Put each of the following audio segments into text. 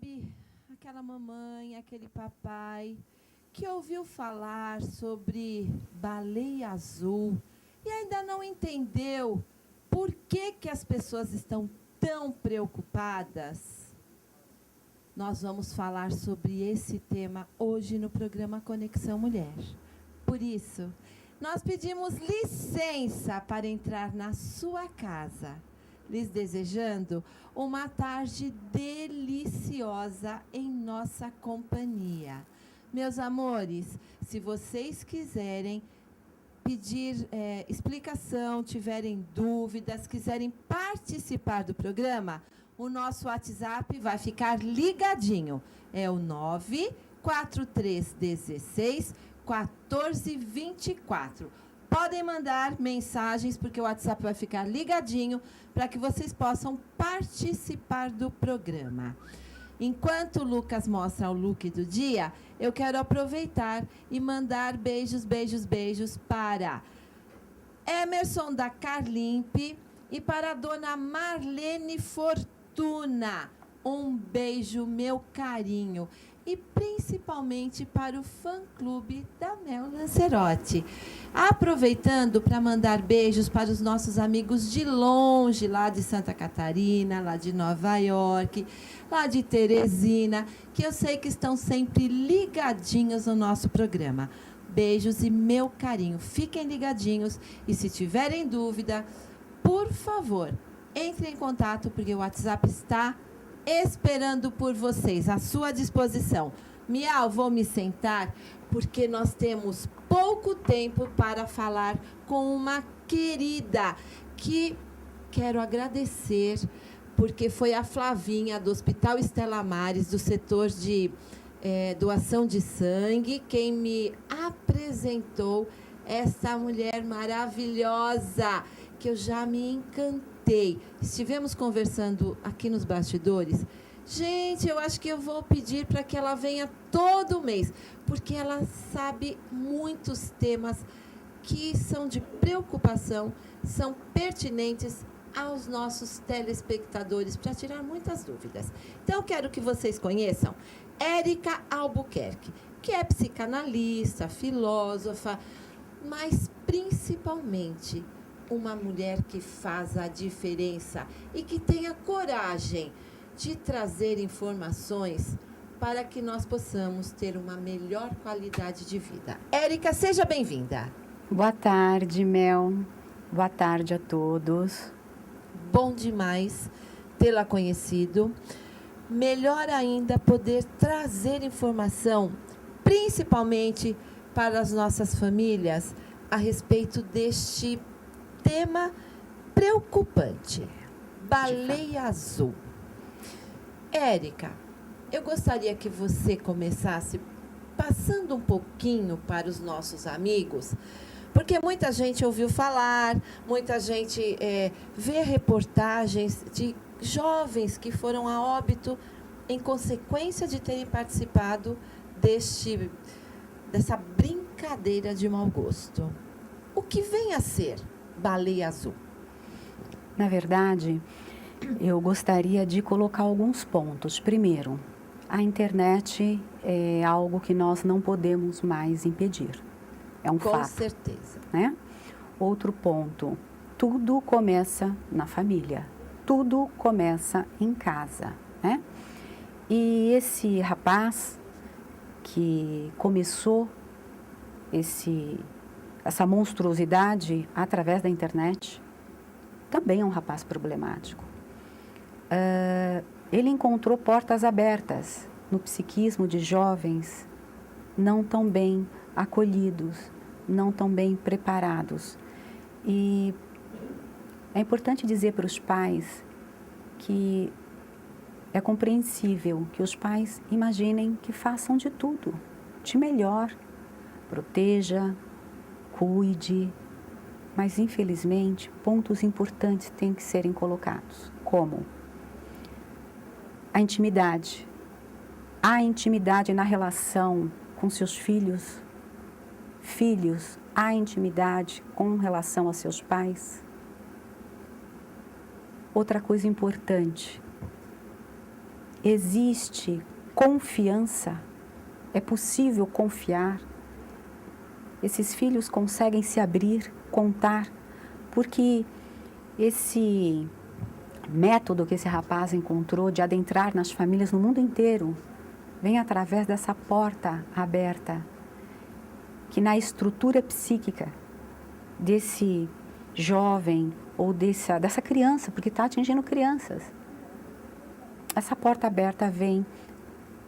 Sabe, aquela mamãe, aquele papai que ouviu falar sobre baleia azul e ainda não entendeu por que as pessoas estão tão preocupadas? Nós vamos falar sobre esse tema hoje no programa Conexão Mulher. Por isso, nós pedimos licença para entrar na sua casa, lhes desejando uma tarde deliciosa em nossa companhia. Meus amores, se vocês quiserem pedir explicação, tiverem dúvidas, quiserem participar do programa, o nosso WhatsApp vai ficar ligadinho. É o 94316 1424. Podem mandar mensagens, porque o WhatsApp vai ficar ligadinho para que vocês possam participar do programa. Enquanto o Lucas mostra o look do dia, eu quero aproveitar e mandar beijos, beijos, beijos para Emerson da Carlimpe e para a dona Marlene Fortuna. Um beijo, meu carinho. E principalmente para o fã-clube da Mel Lancerotti. Aproveitando para mandar beijos para os nossos amigos de longe, lá de Santa Catarina, lá de Nova York, lá de Teresina, que eu sei que estão sempre ligadinhos no nosso programa. Beijos e meu carinho. Fiquem ligadinhos e se tiverem dúvida, por favor, entrem em contato, porque o WhatsApp está esperando por vocês, à sua disposição. Miau, vou me sentar, porque nós temos pouco tempo para falar com uma querida que quero agradecer, porque foi a Flavinha, do Hospital Estela Maris, do setor de doação de sangue, quem me apresentou essa mulher maravilhosa, que eu já me encantei. Estivemos conversando aqui nos bastidores. Gente, eu acho que eu vou pedir para que ela venha todo mês, porque ela sabe muitos temas que são de preocupação, são pertinentes aos nossos telespectadores, para tirar muitas dúvidas. Então, eu quero que vocês conheçam Érica Albuquerque, que é psicanalista, filósofa, mas principalmente uma mulher que faz a diferença e que tem a coragem de trazer informações para que nós possamos ter uma melhor qualidade de vida. Érica, seja bem-vinda. Boa tarde, Mel. Boa tarde a todos. Bom demais tê-la conhecido. Melhor ainda poder trazer informação, principalmente para as nossas famílias, a respeito deste tema preocupante, baleia azul. Érica, eu gostaria que você começasse passando um pouquinho para os nossos amigos, porque muita gente ouviu falar, muita gente vê reportagens de jovens que foram a óbito em consequência de terem participado dessa brincadeira de mau gosto. O que vem a ser baleia azul? Na verdade, eu gostaria de colocar alguns pontos. Primeiro, a internet é algo que nós não podemos mais impedir. É um fato. Com certeza. Né? Outro ponto, tudo começa na família. Tudo começa em casa, né? E esse rapaz que começou essa monstruosidade através da internet, também é um rapaz problemático. Ele encontrou portas abertas no psiquismo de jovens não tão bem acolhidos, não tão bem preparados. E é importante dizer para os pais que é compreensível que os pais imaginem que façam de tudo, de melhor, proteja, cuide, mas infelizmente pontos importantes têm que serem colocados, como a intimidade na relação com seus filhos, a intimidade com relação a seus pais. Outra coisa importante, existe confiança, é possível confiar. Esses filhos conseguem se abrir, contar, porque esse método que esse rapaz encontrou de adentrar nas famílias no mundo inteiro vem através dessa porta aberta, que na estrutura psíquica desse jovem ou dessa criança, porque está atingindo crianças. Essa porta aberta vem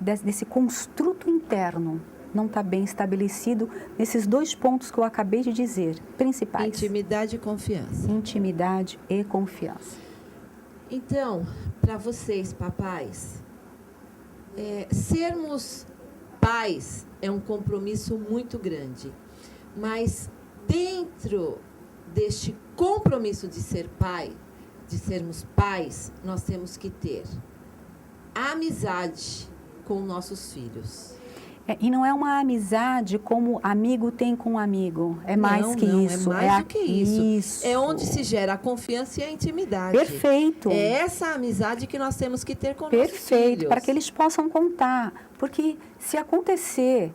desse construto interno, não está bem estabelecido nesses 2 pontos que eu acabei de dizer, principais. Intimidade e confiança. Intimidade e confiança. Então, para vocês, papais, sermos pais é um compromisso muito grande, mas dentro deste compromisso de ser pai, de sermos pais, nós temos que ter amizade com nossos filhos. E não é uma amizade como amigo tem com amigo. É mais que isso. É mais do que isso. É onde se gera a confiança e a intimidade. Perfeito. É essa amizade que nós temos que ter com nossos filhos. Perfeito, para que eles possam contar. Porque se acontecer,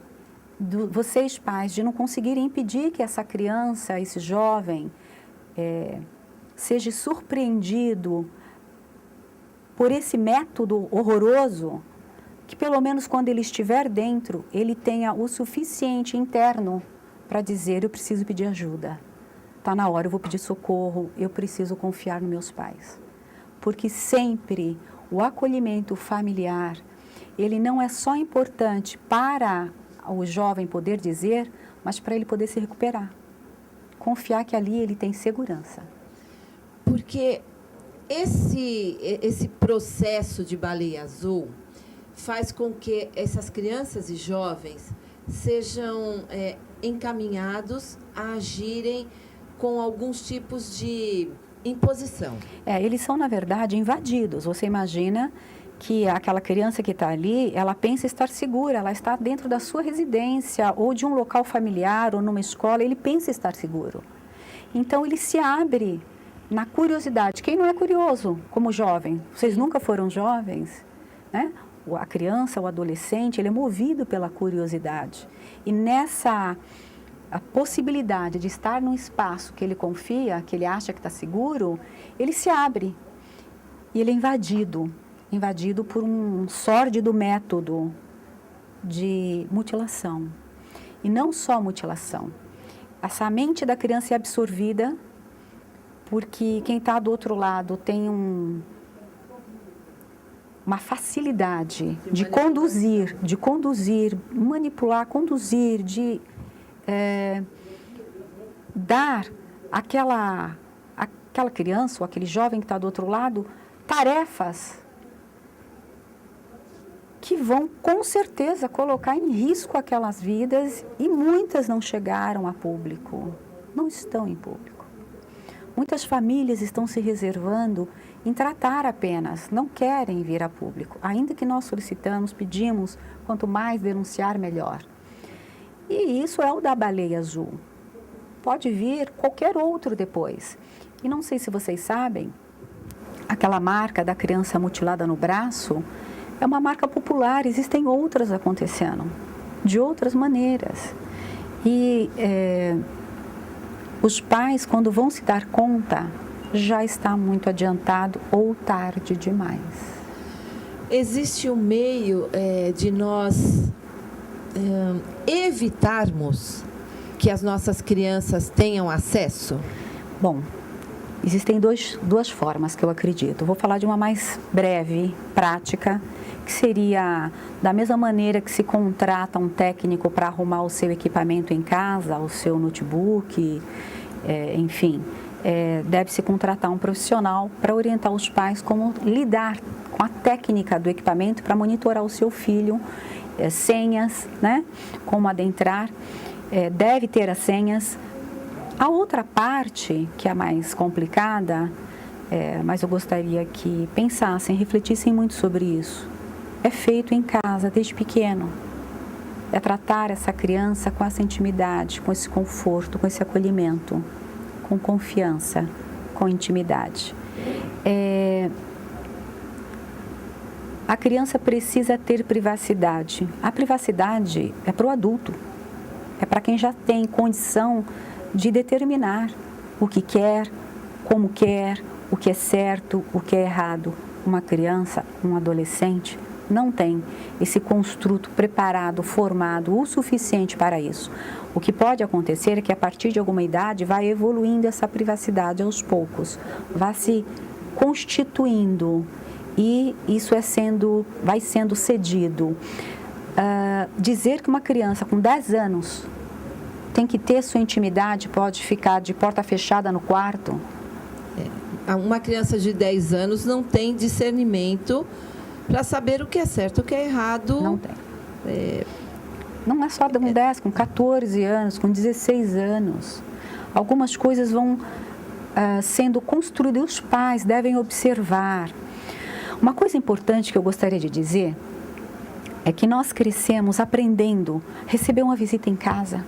vocês pais, de não conseguirem impedir que essa criança, esse jovem, seja surpreendido por esse método horroroso, que pelo menos quando ele estiver dentro, ele tenha o suficiente interno para dizer, eu preciso pedir ajuda. Está na hora, eu vou pedir socorro, eu preciso confiar nos meus pais. Porque sempre o acolhimento familiar, ele não é só importante para o jovem poder dizer, mas para ele poder se recuperar. Confiar que ali ele tem segurança. Porque esse processo de baleia azul faz com que essas crianças e jovens sejam encaminhados a agirem com alguns tipos de imposição. Eles são, na verdade, invadidos. Você imagina que aquela criança que está ali, ela pensa estar segura, ela está dentro da sua residência ou de um local familiar ou numa escola, ele pensa estar seguro. Então, ele se abre na curiosidade. Quem não é curioso como jovem? Vocês nunca foram jovens, né? A criança, o adolescente, ele é movido pela curiosidade. E nessa a possibilidade de estar num espaço que ele confia, que ele acha que está seguro, ele se abre. E ele é invadido por um sórdido método de mutilação. E não só mutilação. Essa mente da criança é absorvida porque quem está do outro lado tem uma facilidade de conduzir, manipular, conduzir, de dar àquela criança ou aquele jovem que está do outro lado tarefas que vão com certeza colocar em risco aquelas vidas e muitas não chegaram a público, não estão em público. Muitas famílias estão se reservando em tratar apenas, não querem vir a público, ainda que nós solicitamos, pedimos, quanto mais denunciar, melhor. E isso é o da baleia azul. Pode vir qualquer outro depois. E não sei se vocês sabem, aquela marca da criança mutilada no braço é uma marca popular, existem outras acontecendo, de outras maneiras. E os pais, quando vão se dar conta, já está muito adiantado ou tarde demais. Existe um meio de nós evitarmos que as nossas crianças tenham acesso? Bom, existem duas formas que eu acredito. Vou falar de uma mais breve, prática, que seria da mesma maneira que se contrata um técnico para arrumar o seu equipamento em casa, o seu notebook, enfim, deve-se contratar um profissional para orientar os pais como lidar com a técnica do equipamento para monitorar o seu filho, senhas, né? Como adentrar, deve ter as senhas. A outra parte, que é a mais complicada, mas eu gostaria que pensassem, refletissem muito sobre isso, é feito em casa, desde pequeno. É tratar essa criança com essa intimidade, com esse conforto, com esse acolhimento, com confiança, com intimidade. A criança precisa ter privacidade. A privacidade é para o adulto, é para quem já tem condição de determinar o que quer, como quer, o que é certo, o que é errado. Uma criança, um adolescente, não tem esse construto preparado, formado o suficiente para isso. O que pode acontecer é que a partir de alguma idade vai evoluindo essa privacidade aos poucos, vai se constituindo e isso vai sendo cedido. Dizer que uma criança com 10 anos tem que ter sua intimidade, pode ficar de porta fechada no quarto. Uma criança de 10 anos não tem discernimento para saber o que é certo e o que é errado. Não tem. Não é só com 10, com 14 anos, com 16 anos. Algumas coisas vão sendo construídas e os pais devem observar. Uma coisa importante que eu gostaria de dizer é que nós crescemos aprendendo, receber uma visita em casa,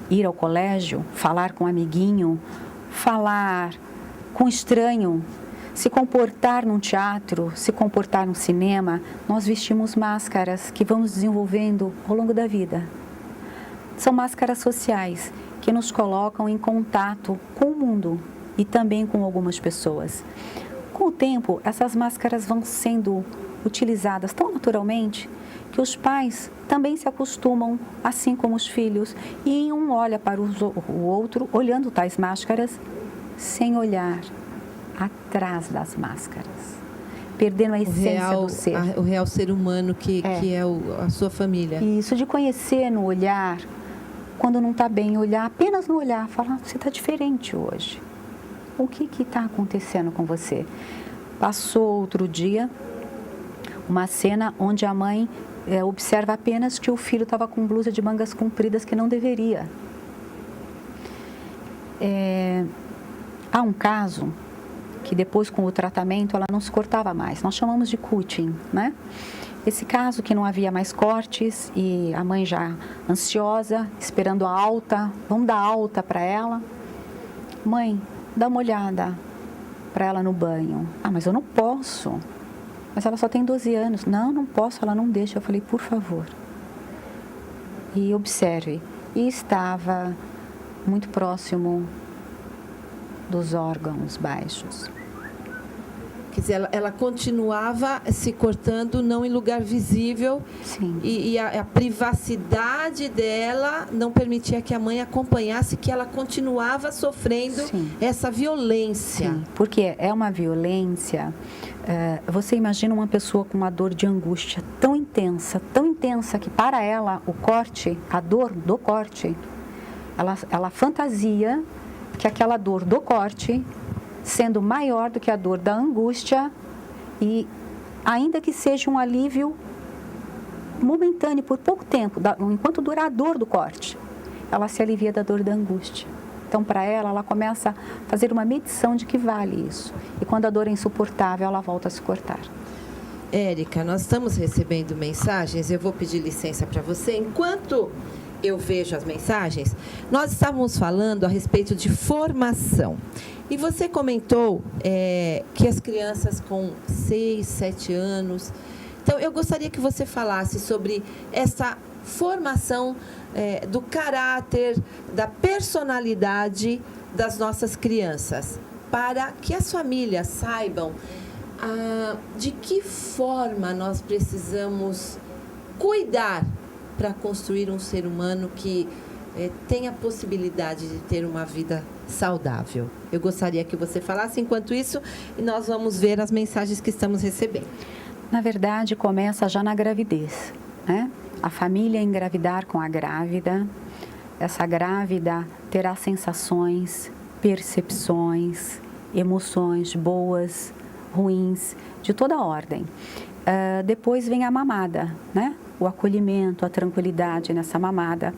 ir ao colégio, falar com um amiguinho, falar com estranho, se comportar num teatro, se comportar no cinema. Nós vestimos máscaras que vamos desenvolvendo ao longo da vida. São máscaras sociais que nos colocam em contato com o mundo e também com algumas pessoas. Com o tempo, essas máscaras vão sendo utilizadas tão naturalmente que os pais também se acostumam, assim como os filhos, e um olha para o outro olhando tais máscaras sem olhar atrás das máscaras, perdendo a essência do ser. O real ser humano que é a sua família. Isso, de conhecer no olhar, quando não está bem, olhar apenas no olhar, falar, você está diferente hoje. O que está acontecendo com você? Passou outro dia uma cena onde a mãe observa apenas que o filho estava com blusa de mangas compridas que não deveria. Há um caso que depois com o tratamento ela não se cortava mais, nós chamamos de cutting, né? Esse caso que não havia mais cortes e a mãe já ansiosa, esperando a alta, vamos dar alta para ela. Mãe, dá uma olhada para ela no banho. Ah, mas eu não posso. Mas ela só tem 12 anos. Não, não posso, ela não deixa. Eu falei, por favor. E observe. E estava muito próximo dos órgãos baixos. Quer dizer, ela continuava se cortando, não em lugar visível. Sim. E a privacidade dela não permitia que a mãe acompanhasse, que ela continuava sofrendo essa violência. Sim, porque é uma violência. Você imagina uma pessoa com uma dor de angústia tão intensa que para ela o corte, a dor do corte, ela fantasia que aquela dor do corte, sendo maior do que a dor da angústia, e ainda que seja um alívio momentâneo, por pouco tempo, enquanto durar a dor do corte, ela se alivia da dor da angústia. Então, para ela começa a fazer uma medição de que vale isso. E quando a dor é insuportável, ela volta a se cortar. Érica, nós estamos recebendo mensagens, eu vou pedir licença para você. Enquanto eu vejo as mensagens, nós estávamos falando a respeito de formação. E você comentou que as crianças com 6, 7 anos... Então, eu gostaria que você falasse sobre essa formação do caráter, da personalidade das nossas crianças, para que as famílias saibam de que forma nós precisamos cuidar para construir um ser humano que tenha a possibilidade de ter uma vida saudável. Eu gostaria que você falasse enquanto isso e nós vamos ver as mensagens que estamos recebendo. Na verdade, começa já na gravidez, né? A família engravidar com a grávida, essa grávida terá sensações, percepções, emoções boas, ruins, de toda ordem. Depois vem a mamada, né? O acolhimento, a tranquilidade nessa mamada.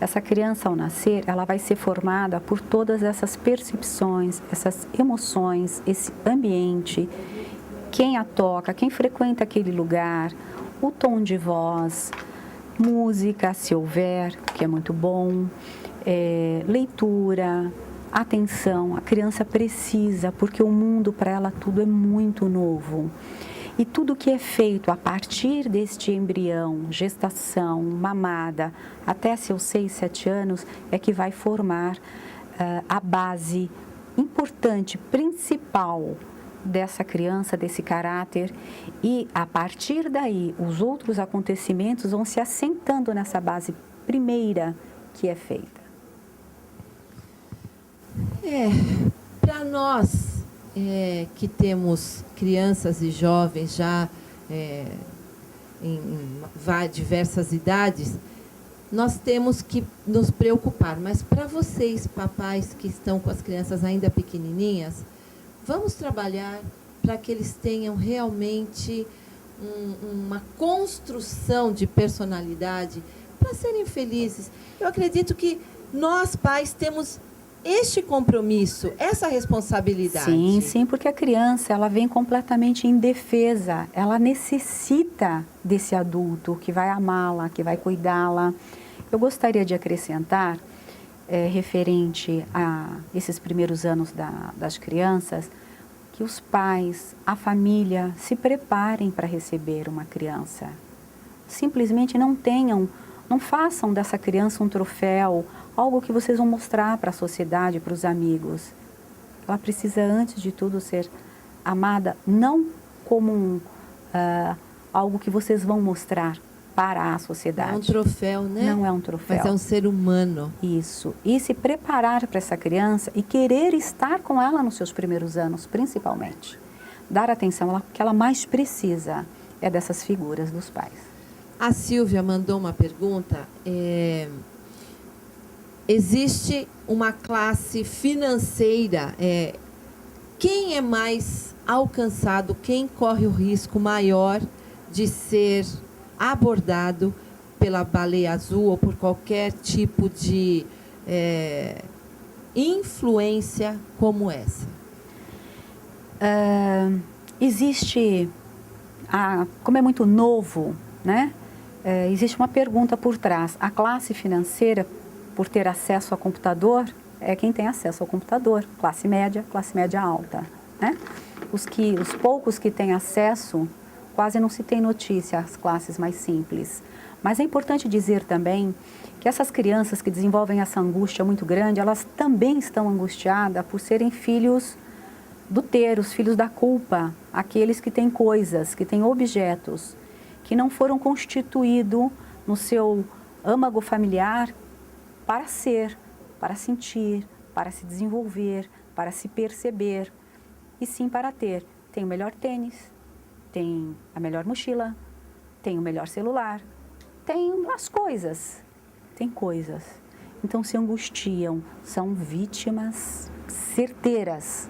Essa criança, ao nascer, ela vai ser formada por todas essas percepções, essas emoções, esse ambiente, quem a toca, quem frequenta aquele lugar, o tom de voz, música, se houver, que é muito bom, leitura, atenção. A criança precisa, porque o mundo para ela tudo é muito novo. E tudo que é feito a partir deste embrião, gestação, mamada, até seus 6, 7 anos, é que vai formar a base importante, principal dessa criança, desse caráter. E a partir daí, os outros acontecimentos vão se assentando nessa base primeira que é feita. Para nós que temos crianças e jovens já em diversas idades, nós temos que nos preocupar. Mas para vocês, papais que estão com as crianças ainda pequenininhas, vamos trabalhar para que eles tenham realmente uma construção de personalidade para serem felizes. Eu acredito que nós, pais, temos este compromisso, essa responsabilidade. Sim, sim, porque a criança, ela vem completamente indefesa, ela necessita desse adulto que vai amá-la, que vai cuidá-la. Eu gostaria de acrescentar, referente a esses primeiros anos das crianças, que os pais, a família, se preparem para receber uma criança. Simplesmente não façam dessa criança um troféu, algo que vocês vão mostrar para a sociedade, para os amigos. Ela precisa, antes de tudo, ser amada, não como algo que vocês vão mostrar para a sociedade. Não é um troféu, né? Não é um troféu. Mas é um ser humano. Isso. E se preparar para essa criança e querer estar com ela nos seus primeiros anos, principalmente. Dar atenção, o que ela mais precisa é dessas figuras dos pais. A Silvia mandou uma pergunta. Existe uma classe financeira, quem é mais alcançado, quem corre o risco maior de ser abordado pela baleia azul ou por qualquer tipo de influência como essa? Existe, como é muito novo, né? Existe uma pergunta por trás. A classe financeira, por ter acesso a computador, é quem tem acesso ao computador, classe média alta, né? Os poucos que têm acesso, quase não se tem notícia, as classes mais simples. Mas é importante dizer também que essas crianças que desenvolvem essa angústia muito grande, elas também estão angustiadas por serem filhos do ter, os filhos da culpa, aqueles que têm coisas, que têm objetos, que não foram constituídos no seu âmago familiar para ser, para sentir, para se desenvolver, para se perceber, e sim para ter. Tem o melhor tênis, tem a melhor mochila, tem o melhor celular, tem as coisas, tem coisas. Então se angustiam, são vítimas certeiras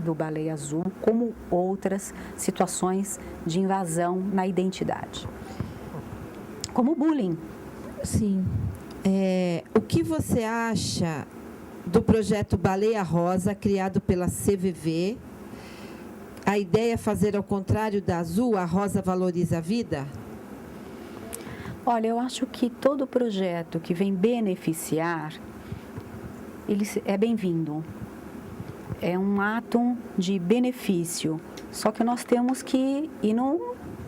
do baleia azul, como outras situações de invasão na identidade. Como o bullying. Sim. O que você acha do projeto Baleia Rosa, criado pela CVV? A ideia é fazer ao contrário da azul, a rosa valoriza a vida? Olha, eu acho que todo projeto que vem beneficiar, ele é bem-vindo. É um ato de benefício. Só que nós temos que ir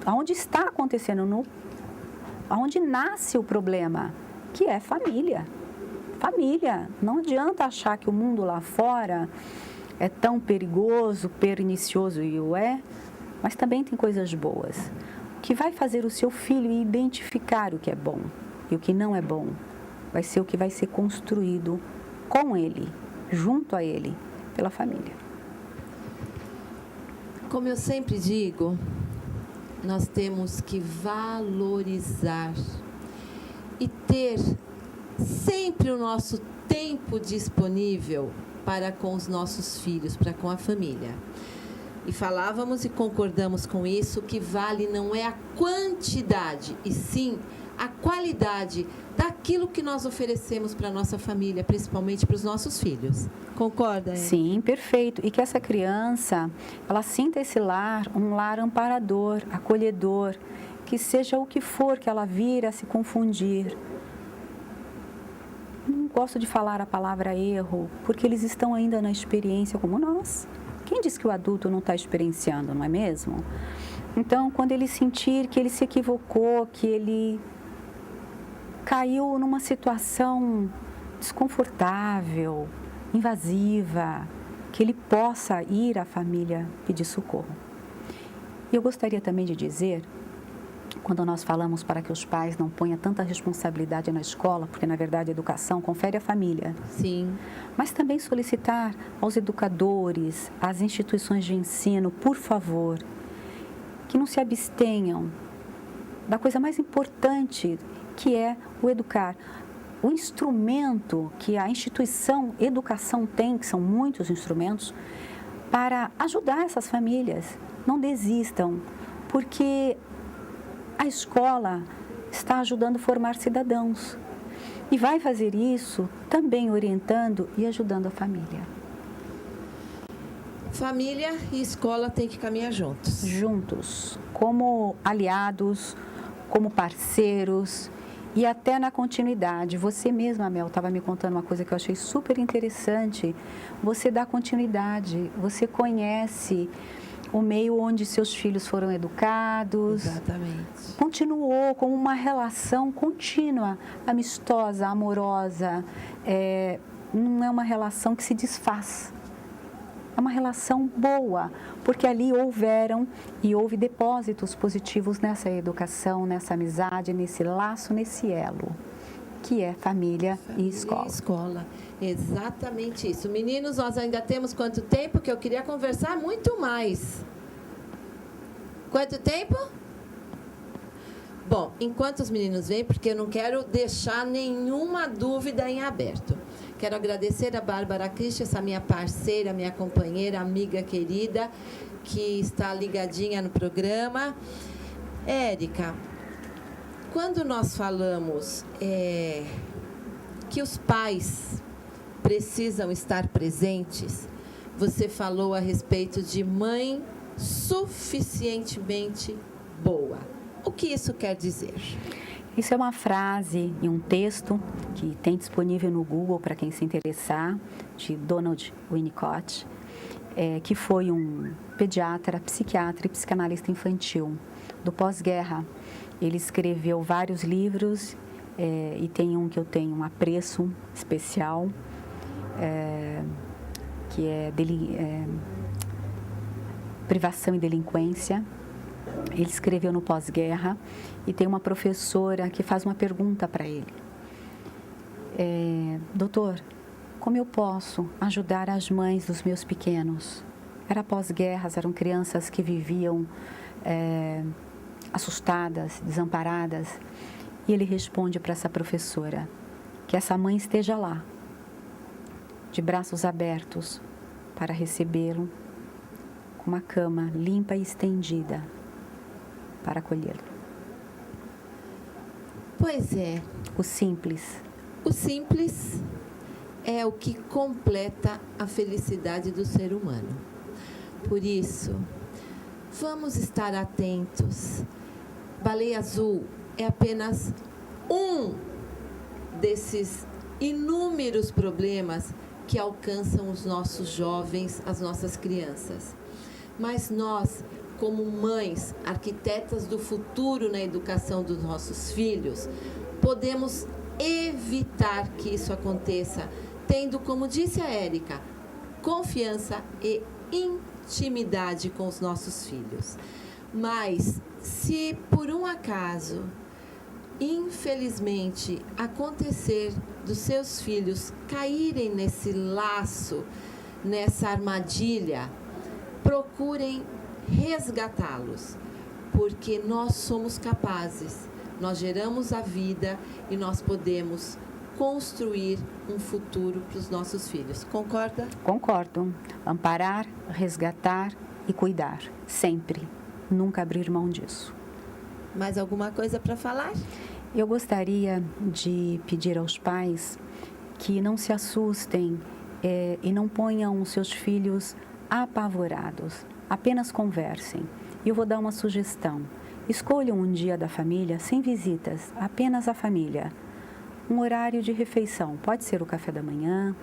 aonde está acontecendo, aonde nasce o problema, que é família. Família. Não adianta achar que o mundo lá fora é tão perigoso, pernicioso, e mas também tem coisas boas. O que vai fazer o seu filho identificar o que é bom e o que não é bom vai ser o que vai ser construído com ele, junto a ele, pela família. Como eu sempre digo, nós temos que valorizar e ter sempre o nosso tempo disponível para com os nossos filhos, para com a família. E falávamos e concordamos com isso, que vale não é a quantidade, e sim a qualidade daquilo que nós oferecemos para a nossa família, principalmente para os nossos filhos. Concorda, Anne? Sim, perfeito. E que essa criança, ela sinta esse lar, um lar amparador, acolhedor, que seja o que for que ela vir a se confundir. Não gosto de falar a palavra erro, porque eles estão ainda na experiência como nós. Quem diz que o adulto não está experienciando, não é mesmo? Então, quando ele sentir que ele se equivocou, que ele caiu numa situação desconfortável, invasiva, que ele possa ir à família pedir socorro. E eu gostaria também de dizer, quando nós falamos para que os pais não ponham tanta responsabilidade na escola, porque na verdade a educação confere à família. Sim. Mas também solicitar aos educadores, às instituições de ensino, por favor, que não se abstenham da coisa mais importante, que é o educar. O instrumento que a instituição educação tem, que são muitos instrumentos, para ajudar essas famílias. Não desistam, porque a escola está ajudando a formar cidadãos. E vai fazer isso também orientando e ajudando a família. Família e escola têm que caminhar juntos. Juntos, como aliados, como parceiros e até na continuidade. Você mesma, Mel, estava me contando uma coisa que eu achei super interessante. Você dá continuidade, você conhece o meio onde seus filhos foram educados. Exatamente. Continuou com uma relação contínua, amistosa, amorosa. Não é uma relação que se desfaz. É uma relação boa, porque ali houve depósitos positivos nessa educação, nessa amizade, nesse laço, nesse elo, que é família e escola. Escola, exatamente isso. Meninos, nós ainda temos quanto tempo? Que eu queria conversar muito mais. Quanto tempo? Bom, enquanto os meninos vêm, porque eu não quero deixar nenhuma dúvida em aberto. Quero agradecer a Bárbara Cristi, essa minha parceira, minha companheira, amiga querida, que está ligadinha no programa. Érica, quando nós falamos que os pais precisam estar presentes, você falou a respeito de mãe suficientemente boa. O que isso quer dizer? Isso é uma frase e um texto que tem disponível no Google para quem se interessar, de Donald Winnicott, que foi um pediatra, psiquiatra e psicanalista infantil do pós-guerra. Ele escreveu vários livros e tem um que eu tenho um apreço especial, que é Privação e Delinquência. Ele escreveu no pós-guerra e tem uma professora que faz uma pergunta para ele. Doutor, como eu posso ajudar as mães dos meus pequenos? Era pós-guerra, eram crianças que viviam assustadas, desamparadas. E ele responde para essa professora que essa mãe esteja lá, de braços abertos, para recebê-lo, com uma cama limpa e estendida, para acolhê-lo. Pois é. O simples. O simples é o que completa a felicidade do ser humano. Por isso, vamos estar atentos. Baleia Azul é apenas um desses inúmeros problemas que alcançam os nossos jovens, as nossas crianças. Mas nós, como mães, arquitetas do futuro na educação dos nossos filhos, podemos evitar que isso aconteça, tendo, como disse a Érica, confiança e intimidade com os nossos filhos. Mas, se por um acaso, infelizmente, acontecer dos seus filhos caírem nesse laço, nessa armadilha, procurem resgatá-los, porque nós somos capazes, nós geramos a vida e nós podemos construir um futuro para os nossos filhos. Concorda? Concordo. Amparar, resgatar e cuidar, sempre. Nunca abrir mão disso. Mais alguma coisa para falar? Eu gostaria de pedir aos pais que não se assustem e não ponham os seus filhos apavorados. Apenas conversem. E eu vou dar uma sugestão. Escolham um dia da família sem visitas, apenas a família. Um horário de refeição. Pode ser o café da manhã,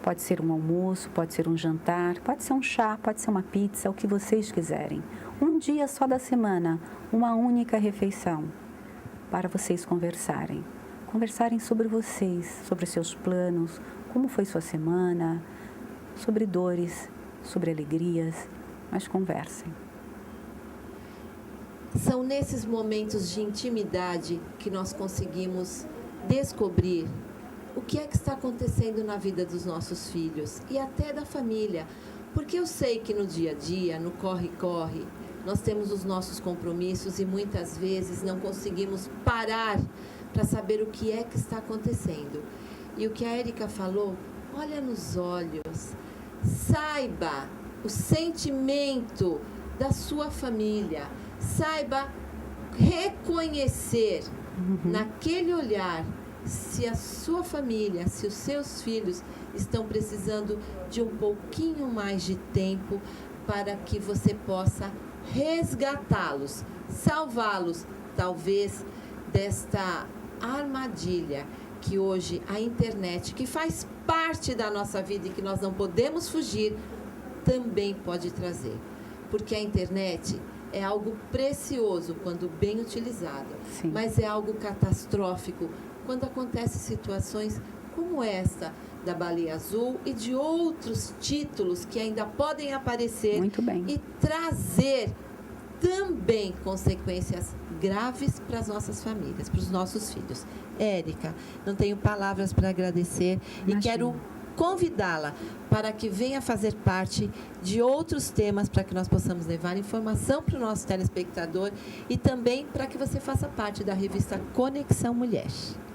Pode ser um almoço, pode ser um jantar, pode ser um chá, pode ser uma pizza, o que vocês quiserem. Um dia só da semana, uma única refeição para vocês conversarem. Conversarem sobre vocês, sobre seus planos, como foi sua semana, sobre dores, sobre alegrias, mas conversem. São nesses momentos de intimidade que nós conseguimos descobrir o que é que está acontecendo na vida dos nossos filhos e até da família. Porque eu sei que no dia a dia, no corre-corre, nós temos os nossos compromissos e muitas vezes não conseguimos parar para saber o que é que está acontecendo. E o que a Érica falou, olha nos olhos, saiba o sentimento da sua família, saiba reconhecer naquele olhar se a sua família, se os seus filhos estão precisando de um pouquinho mais de tempo para que você possa resgatá-los, salvá-los, talvez, desta armadilha que hoje a internet, que faz parte da nossa vida e que nós não podemos fugir, também pode trazer. Porque a internet é algo precioso quando bem utilizado, Sim. mas é algo catastrófico quando acontecem situações como esta da Baleia Azul e de outros títulos que ainda podem aparecer. Muito bem. E trazer também consequências graves para as nossas famílias, para os nossos filhos. Érica, não tenho palavras para agradecer. Imagina. E quero convidá-la para que venha fazer parte de outros temas para que nós possamos levar informação para o nosso telespectador e também para que você faça parte da revista Conexão Mulher.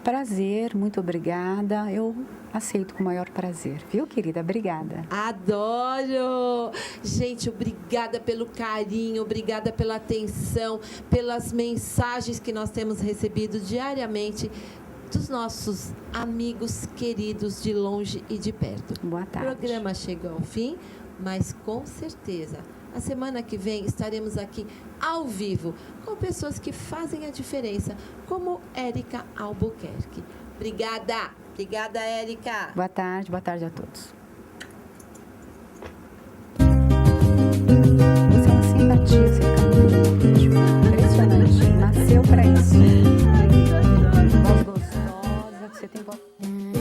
Prazer, muito obrigada. Eu aceito com o maior prazer, viu, querida? Obrigada. Adoro! Gente, obrigada pelo carinho, obrigada pela atenção, pelas mensagens que nós temos recebido diariamente dos nossos amigos queridos de longe e de perto. Boa tarde. O programa chegou ao fim, mas com certeza, a semana que vem estaremos aqui ao vivo com pessoas que fazem a diferença, como Érica Albuquerque. Obrigada! Obrigada, Érica! Boa tarde a todos. Você é uma simpatia, você fica muito vídeo. Impressionante. Nasceu para isso. Voz gostosa, você tem voz...